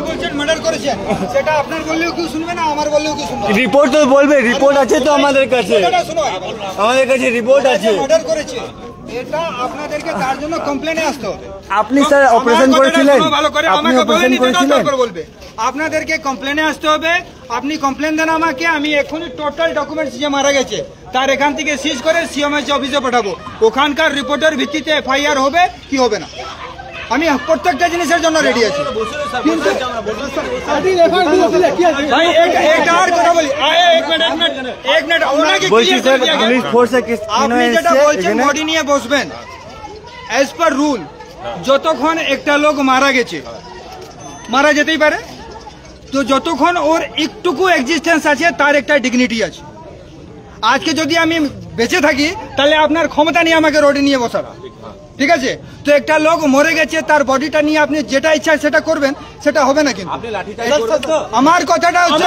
বলছেন মার্ডার করেছেন, সেটা আপনার বললেও কেউ শুনবে না, আমার বললেও কেউ শুনবে না। রিপোর্ট তো বলবে, রিপোর্ট আছে তো আমাদের কাছে, আমাদের কাছে রিপোর্ট আছে। মার্ডার করেছে এটা আপনাদেরকে তার জন্য কমপ্লেনে আসতে হবে। আপনি স্যার অপারেশন করেছিলেন, আপনি অপারেশন করেছিলেন, বলবে আপনাদেরকে কমপ্লেনে আসতে হবে। আপনি কমপ্লেন দেন আমাকে, আমি এখনই টোটাল ডকুমেন্টস যে মারা গেছে তার এখান থেকে সিজ করে সিএমএইচ অফিসে পাঠাবো। ওখানকার রিপোর্টের ভিত্তিতে এফআইআর হবে কি হবে না, আমি প্রত্যেকটা জিনিসের জন্য রেডি আছি। কিন্তু আপনি যেটা বলছেন বডি নিয়ে বসবেন অ্যাজ পার রুল, যতক্ষণ একটা লোক মারা গেছে, মারা যেতেই পারে, তো যতক্ষণ ওর একটুকু এক্সিস্টেন্স আছে তার একটা ডিগনিটি আছে। আজকে যদি আমি বেঁচে থাকি তাহলে আপনার ক্ষমতা নিয়ে আমাকে রোডে নিয়ে বসারা, ঠিক আছে? তো একটা লোক মরে গেছে, তার বডিটা নিয়ে আপনি যেটা ইচ্ছা সেটা করবেন, সেটা হবে না। কিন্তু আমার কথাটা হচ্ছে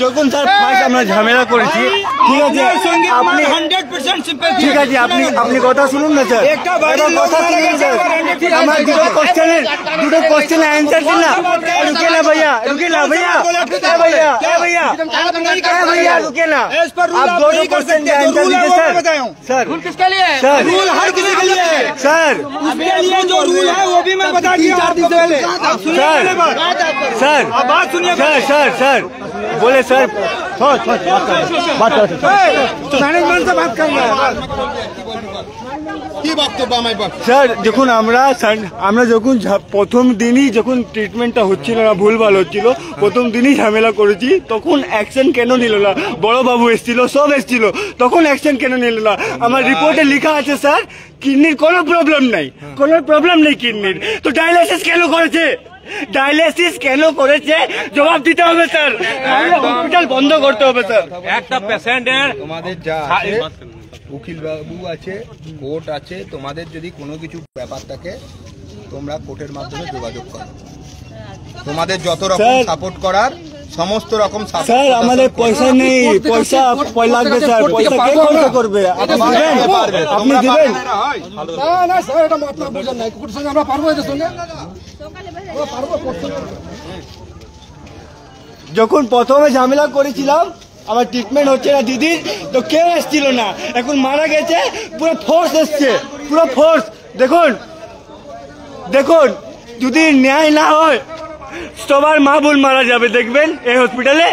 যখন স্যার ফার্স্ট আমরা ঝামেলা করেছি, ঠিক আছে আপনি 100% ঠিক আছে, আপনি কথা শুনুন না স্যার, কথা শুনুন স্যার, আমার দুটো কোশ্চেনের অ্যান্সার দিন না। रुके ना भैया, रुके ना भैया, भैया भैया भैया रुके ना, आप दोनों क्वेश्चन के आंसर दीजिए सर। सर रूल किसके लिए है? सर रूल हर किसी के लिए है सर, उसके लिए जो रूल है वो भी मैं बता दिया आपको पहले। सर बात सुनिए सर सर बोले सर, बात कर मैनेजमेंट से बात करना है। কি বক্তব্য আমায় বল স্যার। দেখুন আমরা যখন প্রথম দিনই যখন ট্রিটমেন্টটা হচ্ছিল না, ভুলভাল হচ্ছিল, প্রথম দিনই ঝামেলা করেছি, তখন অ্যাকশন কেন নিল না? বড় বাবু এসেছিল, সব এসেছিল, তখন অ্যাকশন কেন নিল না? আমার রিপোর্টে লেখা আছে স্যার কিডনির কোনো প্রবলেম নাই, কোনো প্রবলেম নেই কিডনির, তো ডায়ালিসিস কেন করেছে? ডায়ালিসিস কেন করেছে জবাব দিতে হবে স্যার, হসপিটাল বন্ধ করতে হবে স্যার। একটা পেশেন্টের তোমাদের যা উকিল বাবু আছে, কোর্ট আছে, তোমাদের যদি কোনো কিছু ব্যাপার থাকে তোমরা কোর্টের মাধ্যমে যোগাযোগ করো। তোমাদের যত রকম সাপোর্ট করার সমস্ত রকম স্যার, আমাদের পয়সা নেই, পয়সা লাগবে স্যার, পয়সা কে খরচ করবে? আপনি দিবেন? না স্যার, এটা মতলব বুঝেন না, কোর্টের সঙ্গে আমরা পারবো, এর সঙ্গে যখন প্রথমে ঝামেলা করেছিলাম, আমার ট্রিটমেন্ট হচ্ছে না দিদির, তো কেউ এসছিল না, এখন মারা গেছে, পুরো ফোর্স এসছে, পুরো ফোর্স। দেখুন দেখুন, যদি ন্যায় না হয় সবার মা বোন মারা যাবে, দেখবেন এই হসপিটালে।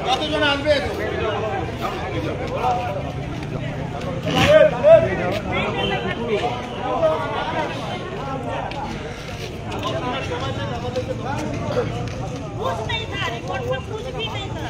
কতজন আসবে? कुछ नहीं था, रिपोर्ट में कुछ भी नहीं था।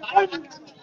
है